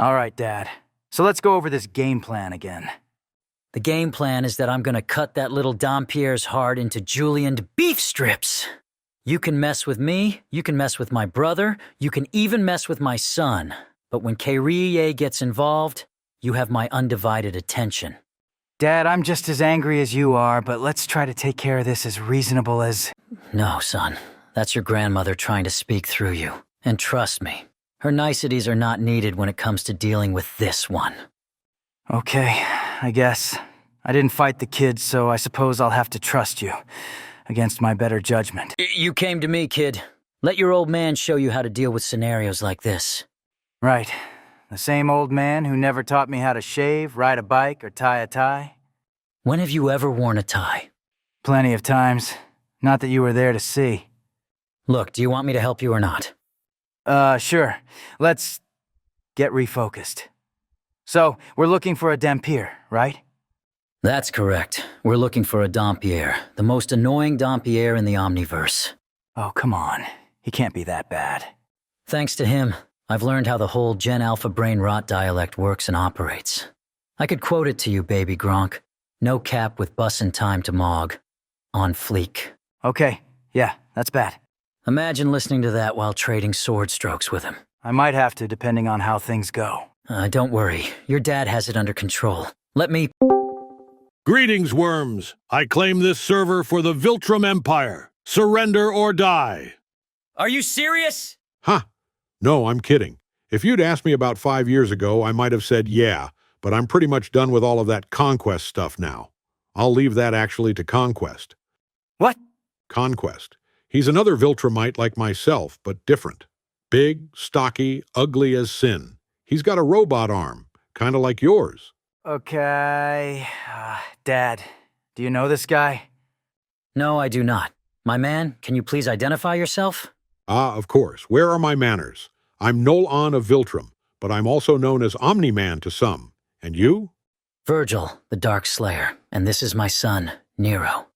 All right, Dad. So let's go over this game plan again. The game plan is that I'm gonna cut that little Dampierre's heart into julienned beef strips. You can mess with me, you can mess with my brother, you can even mess with my son. But when Kyrie gets involved, you have my undivided attention. Dad, I'm just as angry as you are, but let's try to take care of this as reasonable as... No, son. That's your grandmother trying to speak through you. And trust me, her niceties are not needed when it comes to dealing with this one. Okay, I guess. I didn't fight the kids, so I suppose I'll have to trust you, against my better judgment. You came to me, kid. Let your old man show you how to deal with scenarios like this. Right. The same old man who never taught me how to shave, ride a bike, or tie a tie? When have you ever worn a tie? Plenty of times. Not that you were there to see. Look, do you want me to help you or not? Sure. Let's get refocused. So, we're looking for a Dampierre, right? That's correct. We're looking for a Dampierre, the most annoying Dampierre in the Omniverse. Oh, come on. He can't be that bad. Thanks to him, I've learned how the whole Gen Alpha brain rot dialect works and operates. I could quote it to you, baby Gronk. No cap with bussin' time to Mog. On fleek. Okay, yeah, that's bad. Imagine listening to that while trading sword strokes with him. I might have to, depending on how things go. Don't worry. Your dad has it under control. Let me... Greetings, worms. I claim this server for the Viltrum Empire. Surrender or die. Are you serious? Huh. No, I'm kidding. If you'd asked me about 5 years ago, I might have said yeah, but I'm pretty much done with all of that Conquest stuff now. I'll leave that actually to Conquest. What? Conquest. He's another Viltrumite like myself, but different. Big, stocky, ugly as sin. He's got a robot arm, kind of like yours. Okay... Dad, do you know this guy? No, I do not. My man, can you please identify yourself? Of course. Where are my manners? I'm Nolan of Viltrum, but I'm also known as Omni-Man to some. And you? Vergil, the Dark Slayer, and this is my son, Nero.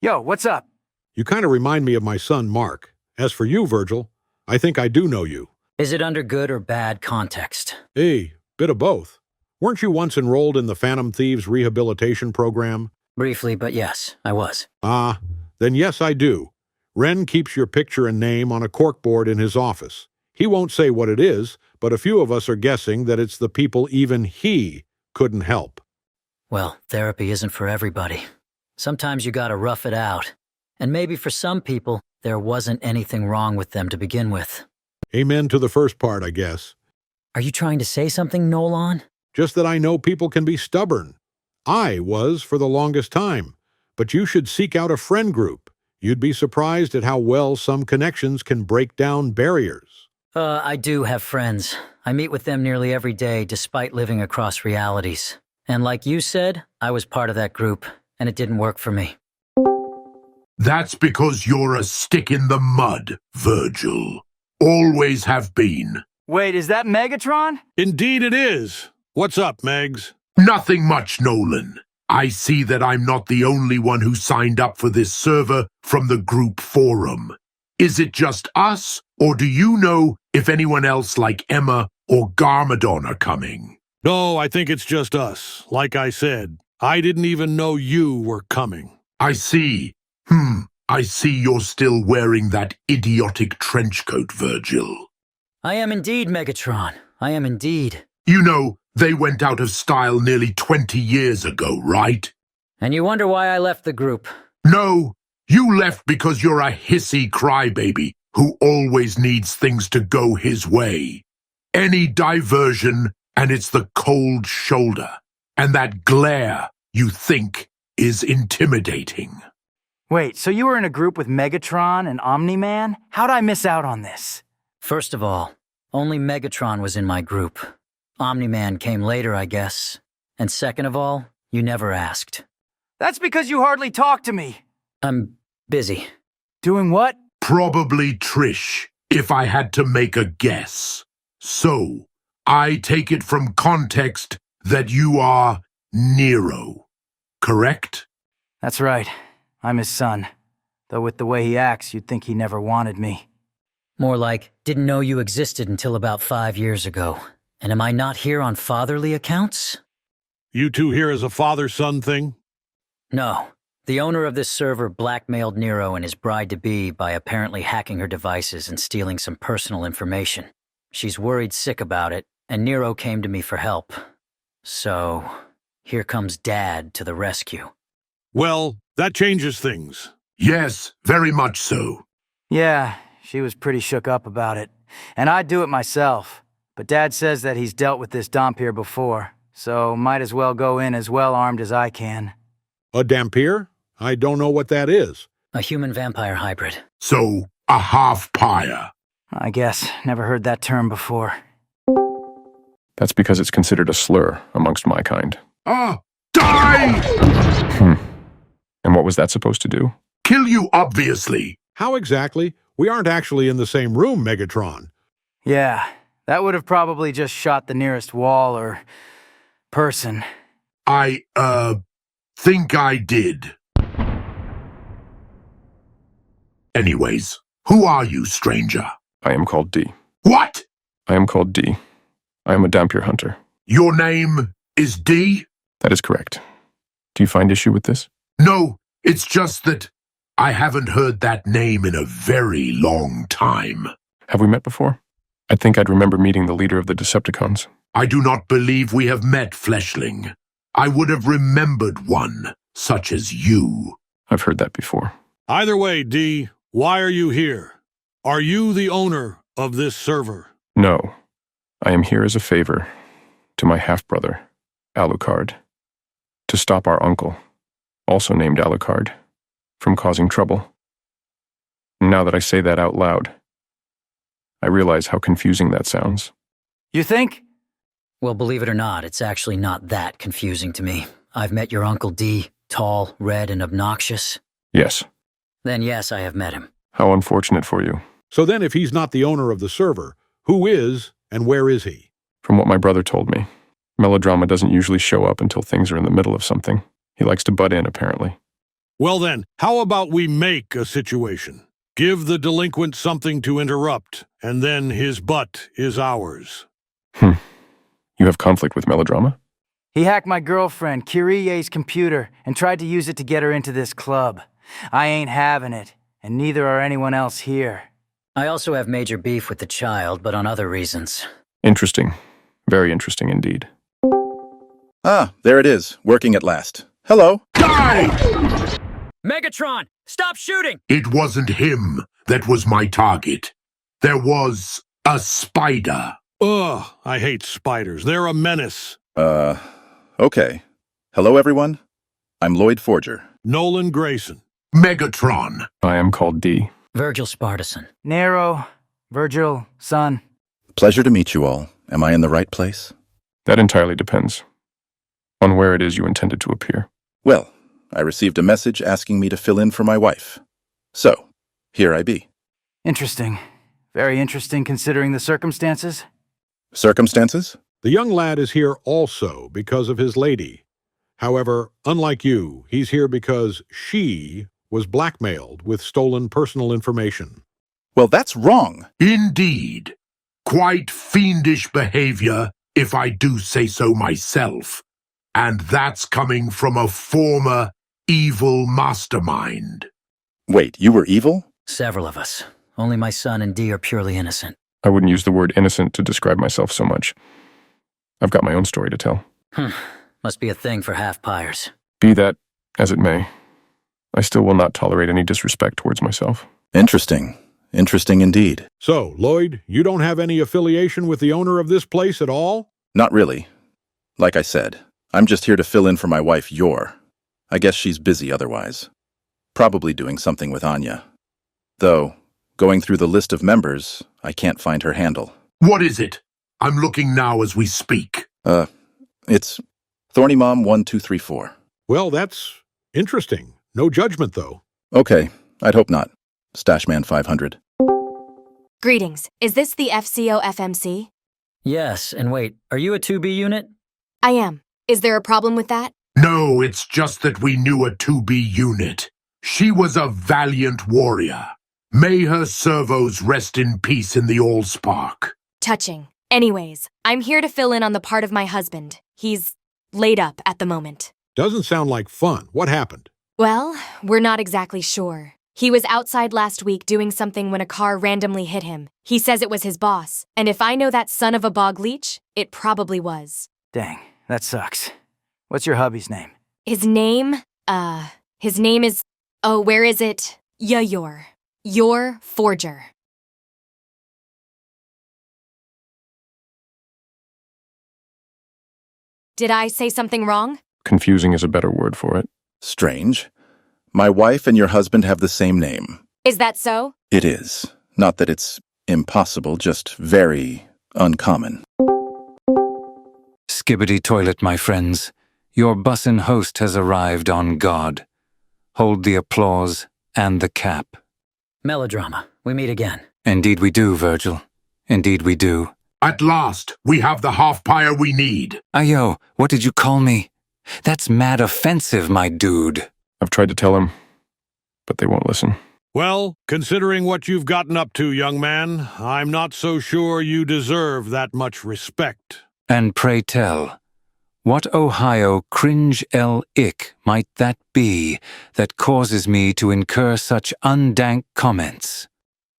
Yo, what's up? You kind of remind me of my son, Mark. As for you, Vergil, I think I do know you. Is it under good or bad context? Hey, bit of both. Weren't you once enrolled in the Phantom Thieves Rehabilitation Program? Briefly, but yes, I was. Then yes, I do. Ren keeps your picture and name on a corkboard in his office. He won't say what it is, but a few of us are guessing that it's the people even he couldn't help. Well, therapy isn't for everybody. Sometimes you gotta rough it out. And maybe for some people, there wasn't anything wrong with them to begin with. Amen to the first part, I guess. Are you trying to say something, Nolan? Just that I know people can be stubborn. I was for the longest time. But you should seek out a friend group. You'd be surprised at how well some connections can break down barriers. I do have friends. I meet with them nearly every day, despite living across realities. And like you said, I was part of that group, and it didn't work for me. That's because you're a stick in the mud, Vergil. Always have been. Wait, is that Megatron? Indeed it is. What's up, Megs? Nothing much, Nolan. I see that I'm not the only one who signed up for this server from the group forum. Is it just us, or do you know if anyone else like Emma or Garmadon are coming? No, I think it's just us. Like I said, I didn't even know you were coming. I see. I see you're still wearing that idiotic trench coat, Vergil. I am indeed, Megatron. I am indeed. You know, they went out of style nearly 20 years ago, right? And you wonder why I left the group. No, you left because you're a hissy crybaby who always needs things to go his way. Any diversion, and it's the cold shoulder, and that glare you think is intimidating. Wait, so you were in a group with Megatron and Omni-Man? How'd I miss out on this? First of all, only Megatron was in my group. Omni-Man came later, I guess. And second of all, you never asked. That's because you hardly talk to me. I'm busy. Doing what? Probably Trish, if I had to make a guess. So, I take it from context that you are Nero, correct? That's right. I'm his son. Though with the way he acts, you'd think he never wanted me. More like, didn't know you existed until about 5 years ago. And am I not here on fatherly accounts? You two here as a father-son thing? No. The owner of this server blackmailed Nero and his bride-to-be by apparently hacking her devices and stealing some personal information. She's worried sick about it, and Nero came to me for help. So, here comes Dad to the rescue. Well, that changes things. Yes, very much so. Yeah, she was pretty shook up about it. And I'd do it myself. But Dad says that he's dealt with this Dampier before, so might as well go in as well armed as I can. A Dampier? I don't know what that is. A human-vampire hybrid. So, a half-pyre. I guess. Never heard that term before. That's because it's considered a slur amongst my kind. Ah, die! And what was that supposed to do? Kill you, obviously. How exactly? We aren't actually in the same room, Megatron. Yeah, that would have probably just shot the nearest wall or person. I, think I did. Anyways, who are you, stranger? I am called D. What? I am called D. I am a Dampier hunter. Your name is D? That is correct. Do you find issue with this? No, it's just that I haven't heard that name in a very long time. Have we met before? I think I'd remember meeting the leader of the Decepticons. I do not believe we have met, Fleshling. I would have remembered one, such as you. I've heard that before. Either way, D, why are you here? Are you the owner of this server? No. I am here as a favor to my half-brother, Alucard, to stop our uncle, also named Alucard, from causing trouble. Now that I say that out loud, I realize how confusing that sounds. You think? Well, believe it or not, it's actually not that confusing to me. I've met your Uncle D, tall, red, and obnoxious. Yes. Then yes, I have met him. How unfortunate for you. So then if he's not the owner of the server, who is and where is he? From what my brother told me, melodrama doesn't usually show up until things are in the middle of something. He likes to butt in, apparently. Well then, how about we make a situation? Give the delinquent something to interrupt, and then his butt is ours. You have conflict with melodrama? He hacked my girlfriend, Kirie's computer, and tried to use it to get her into this club. I ain't having it, and neither are anyone else here. I also have major beef with the child, but on other reasons. Interesting. Very interesting indeed. Ah, there it is, working at last. Hello. Die! Megatron, stop shooting! It wasn't him that was my target. There was a spider. Ugh, I hate spiders. They're a menace. Okay. Hello, everyone. I'm Lloyd Forger. Nolan Grayson. Megatron. I am called D. Vergil Spartacus. Nero, Vergil, Son. Pleasure to meet you all. Am I in the right place? That entirely depends on where it is you intended to appear. Well, I received a message asking me to fill in for my wife. So, here I be. Interesting. Very interesting considering the circumstances. Circumstances? The young lad is here also because of his lady. However, unlike you, he's here because she was blackmailed with stolen personal information. Well, that's wrong. Indeed. Quite fiendish behavior, if I do say so myself. And that's coming from a former evil mastermind. Wait, you were evil? Several of us. Only my son and D are purely innocent. I wouldn't use the word innocent to describe myself so much. I've got my own story to tell. Must be a thing for half-pyres. Be that as it may, I still will not tolerate any disrespect towards myself. Interesting. Interesting indeed. So, Lloyd, you don't have any affiliation with the owner of this place at all? Not really. Like I said, I'm just here to fill in for my wife, Yor. I guess she's busy otherwise. Probably doing something with Anya. Though, going through the list of members, I can't find her handle. What is it? I'm looking now as we speak. It's Thorny Mom 1234. Well, that's interesting. No judgment, though. Okay, I'd hope not. Stashman 500. Greetings. Is this the FCOFMC? Yes, and wait, are you a 2B unit? I am. Is there a problem with that? No, it's just that we knew a 2B unit. She was a valiant warrior. May her servos rest in peace in the Allspark. Touching. Anyways, I'm here to fill in on the part of my husband. He's laid up at the moment. Doesn't sound like fun. What happened? Well, we're not exactly sure. He was outside last week doing something when a car randomly hit him. He says it was his boss, and if I know that son of a bog leech, it probably was. Dang, that sucks. What's your hubby's name? His name is, oh, where is it? Your Forger. Did I say something wrong? Confusing is a better word for it. Strange. My wife and your husband have the same name. Is that so? It is. Not that it's impossible, just very uncommon. Skibbity toilet, my friends. Your bussin' host has arrived on God. Hold the applause and the cap. Melodrama. We meet again. Indeed we do, Vergil. Indeed we do. At last, we have the half-pyre we need. Ayo, what did you call me? That's mad offensive, my dude. I've tried to tell him, but they won't listen. Well, considering what you've gotten up to, young man, I'm not so sure you deserve that much respect. And pray tell, what Ohio cringe ick might that be that causes me to incur such undank comments?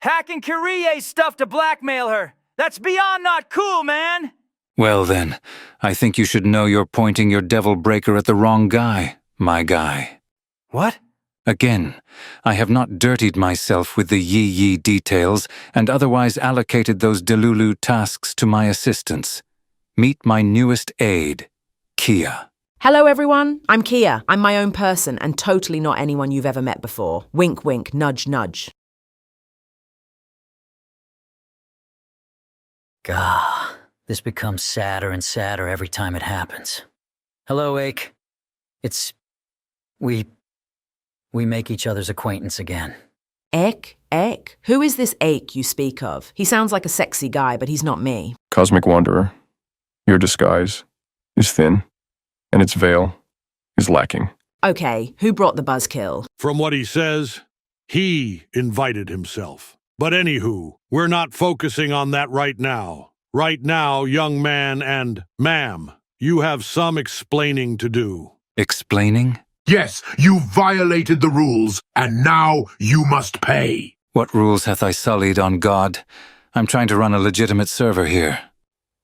Hacking Kyrie stuff to blackmail her. That's beyond not cool, man! Well then, I think you should know you're pointing your devil breaker at the wrong guy, my guy. What? Again, I have not dirtied myself with the yee details and otherwise allocated those delulu tasks to my assistants. Meet my newest aide, Kia. Hello everyone, I'm Kia. I'm my own person and totally not anyone you've ever met before. Wink wink, nudge nudge. Gah, this becomes sadder and sadder every time it happens. Hello, Ake. We make each other's acquaintance again. Ek? Who is this Ake you speak of? He sounds like a sexy guy, but he's not me. Cosmic Wanderer, your disguise is thin, and its veil is lacking. Okay, who brought the buzzkill? From what he says, he invited himself. But anywho, we're not focusing on that right now. Right now, young man and ma'am, you have some explaining to do. Explaining? Yes, you violated the rules, and now you must pay. What rules hath I sullied on God? I'm trying to run a legitimate server here.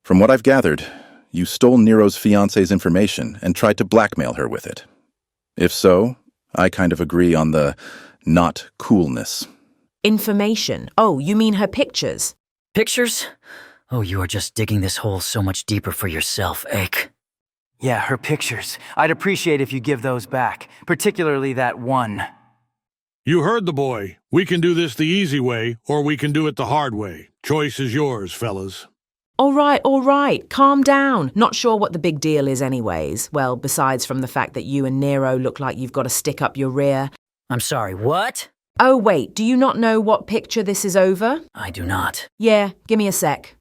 From what I've gathered, you stole Nero's fiancée's information and tried to blackmail her with it. If so, I kind of agree on the not coolness. Information? Oh, you mean her pictures? Pictures? Oh, you are just digging this hole so much deeper for yourself, Ake. Yeah, her pictures. I'd appreciate if you give those back, particularly that one. You heard the boy. We can do this the easy way, or we can do it the hard way. Choice is yours, fellas. All right, calm down. Not sure what the big deal is anyways. Well, besides from the fact that you and Nero look like you've got to stick up your rear. I'm sorry, what? Oh wait, do you not know what picture this is over? I do not. Yeah, give me a sec.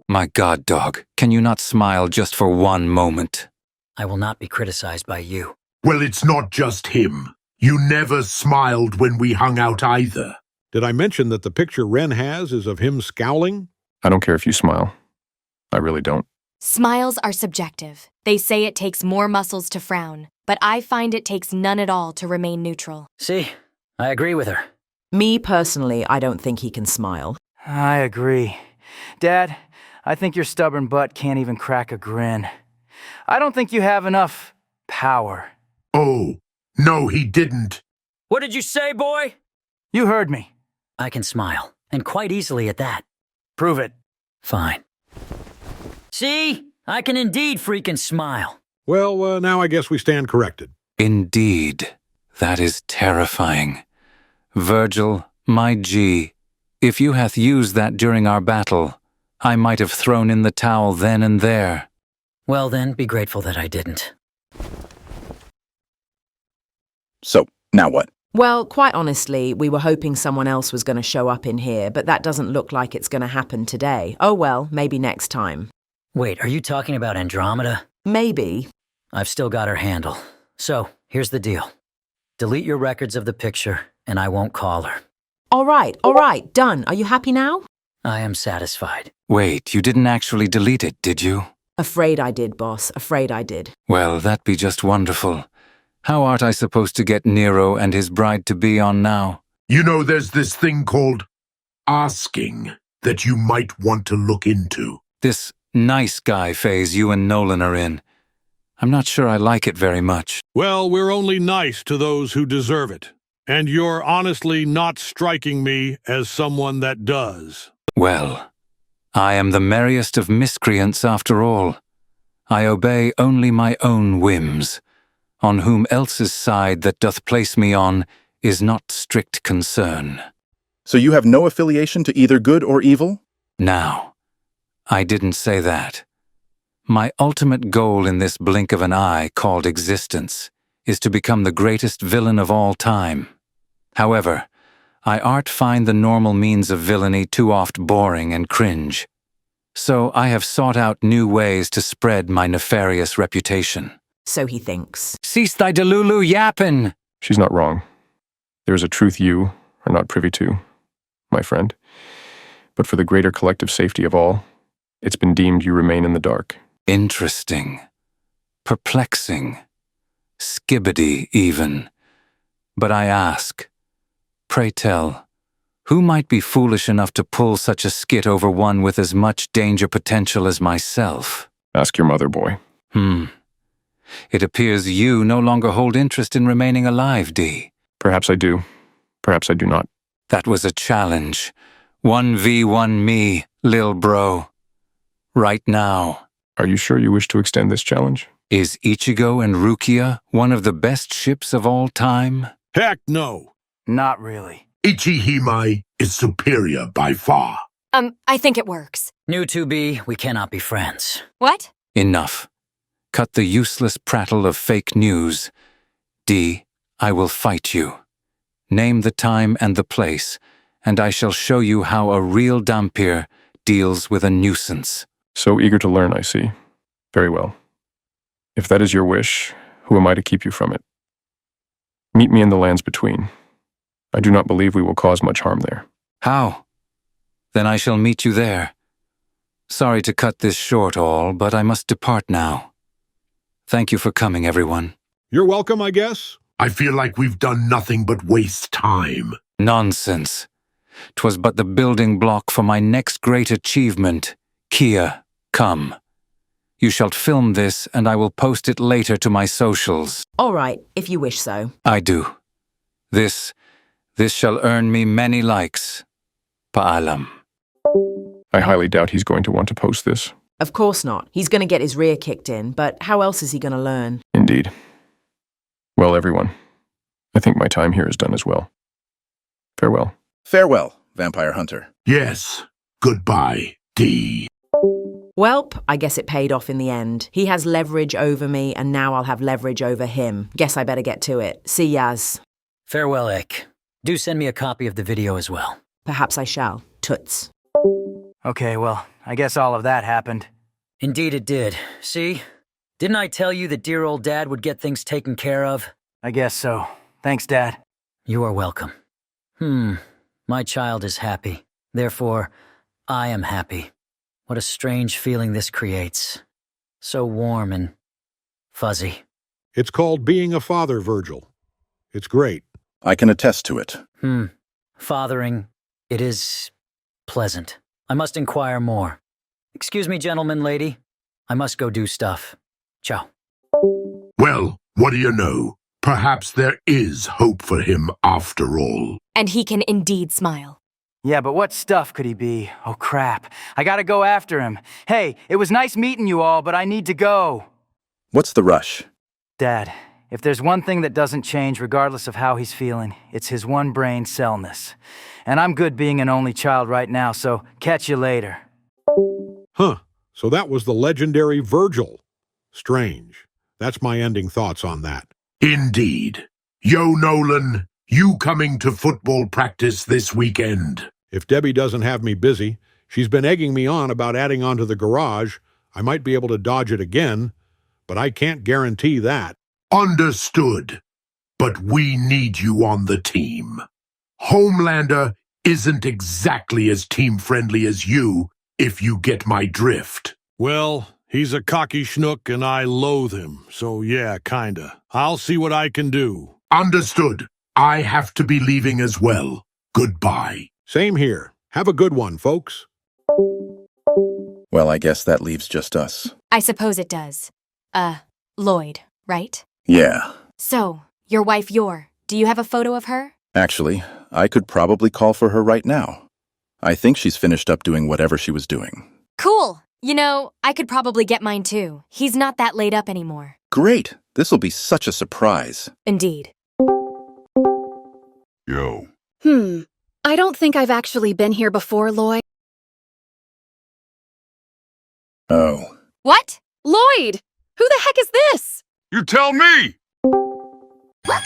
My God, dog, can you not smile just for one moment? I will not be criticized by you. Well, it's not just him. You never smiled when we hung out either. Did I mention that the picture Ren has is of him scowling? I don't care if you smile. I really don't. Smiles are subjective. They say it takes more muscles to frown, but I find it takes none at all to remain neutral. See, I agree with her. Me personally, I don't think he can smile. I agree. Dad, I think your stubborn butt can't even crack a grin. I don't think you have enough power. Oh, no, he didn't. What did you say, boy? You heard me. I can smile, and quite easily at that. Prove it. Fine. See? I can indeed freaking smile. Well, now I guess we stand corrected. Indeed. That is terrifying. Vergil, my G, if you hath used that during our battle, I might have thrown in the towel then and there. Well then, be grateful that I didn't. So, now what? Well, quite honestly, we were hoping someone else was going to show up in here, but that doesn't look like it's going to happen today. Oh well, maybe next time. Wait, are you talking about Andromeda? Maybe. I've still got her handle. So, here's the deal. Delete your records of the picture, and I won't call her. All right, done. Are you happy now? I am satisfied. Wait, you didn't actually delete it, did you? Afraid I did, boss. Afraid I did. Well, that be just wonderful. How art I supposed to get Nero and his bride-to-be on now? You know, there's this thing called asking that you might want to look into. This nice guy phase you and Nolan are in. I'm not sure I like it very much. Well, we're only nice to those who deserve it. And you're honestly not striking me as someone that does. Well, I am the merriest of miscreants after all. I obey only my own whims. On whom else's side that doth place me on is not strict concern. So you have no affiliation to either good or evil? Now, I didn't say that. My ultimate goal in this blink of an eye called existence is to become the greatest villain of all time. However, I art find the normal means of villainy too oft boring and cringe. So I have sought out new ways to spread my nefarious reputation. So he thinks. Cease thy delulu yappin'! She's not wrong. There is a truth you are not privy to, my friend. But for the greater collective safety of all, it's been deemed you remain in the dark. Interesting. Perplexing. Skibbity, even. But I ask, pray tell, who might be foolish enough to pull such a skit over one with as much danger potential as myself? Ask your mother, boy. It appears you no longer hold interest in remaining alive, D. Perhaps I do. Perhaps I do not. That was a challenge. 1v1 me, lil bro. Right now. Are you sure you wish to extend this challenge? Is Ichigo and Rukia one of the best ships of all time? Heck no. Not really. Ichihime is superior by far. I think it works. New 2B, we cannot be friends. What? Enough. Cut the useless prattle of fake news. D, I will fight you. Name the time and the place, and I shall show you how a real Dhampir deals with a nuisance. So eager to learn, I see. Very well. If that is your wish, who am I to keep you from it? Meet me in the lands between. I do not believe we will cause much harm there. How? Then I shall meet you there. Sorry to cut this short all, but I must depart now. Thank you for coming, everyone. You're welcome, I guess. I feel like we've done nothing but waste time. Nonsense. 'Twas but the building block for my next great achievement. Kia, come. You shalt film this, and I will post it later to my socials. All right, if you wish so. I do. This shall earn me many likes. Paalam. I highly doubt he's going to want to post this. Of course not. He's going to get his rear kicked in, but how else is he going to learn? Indeed. Well, everyone, I think my time here is done as well. Farewell. Farewell, Vampire Hunter. Yes, goodbye, D. Welp, I guess it paid off in the end. He has leverage over me, and now I'll have leverage over him. Guess I better get to it. See Yaz. Farewell, Ek. Do send me a copy of the video as well. Perhaps I shall. Toots. Okay, well, I guess all of that happened. Indeed it did. See? Didn't I tell you that dear old Dad would get things taken care of? I guess so. Thanks, Dad. You are welcome. My child is happy. Therefore, I am happy. What a strange feeling this creates. So warm and fuzzy. It's called being a father, Vergil. It's great. I can attest to it. Fathering, it is pleasant. I must inquire more. Excuse me, gentleman, lady. I must go do stuff. Ciao. Well, what do you know? Perhaps there is hope for him after all. And he can indeed smile. Yeah, but what stuff could he be? Oh, crap. I gotta go after him. Hey, it was nice meeting you all, but I need to go. What's the rush? Dad, if there's one thing that doesn't change regardless of how he's feeling, it's his one brain cellness. And I'm good being an only child right now, so catch you later. Huh. So that was the legendary Vergil. Strange. That's my ending thoughts on that. Indeed. Yo, Nolan, you coming to football practice this weekend? If Debbie doesn't have me busy, she's been egging me on about adding onto the garage. I might be able to dodge it again, but I can't guarantee that. Understood. But we need you on the team. Homelander isn't exactly as team-friendly as you, if you get my drift. Well, he's a cocky schnook and I loathe him, so yeah, kinda. I'll see what I can do. Understood. I have to be leaving as well. Goodbye. Same here. Have a good one, folks. Well, I guess that leaves just us. I suppose it does. Lloyd, right? Yeah. So, your wife Yor, do you have a photo of her? Actually, I could probably call for her right now. I think she's finished up doing whatever she was doing. Cool! You know, I could probably get mine too. He's not that laid up anymore. Great! This'll be such a surprise. Indeed. Yo. I don't think I've actually been here before, Lloyd. Oh. What? Lloyd! Who the heck is this? You tell me! Look!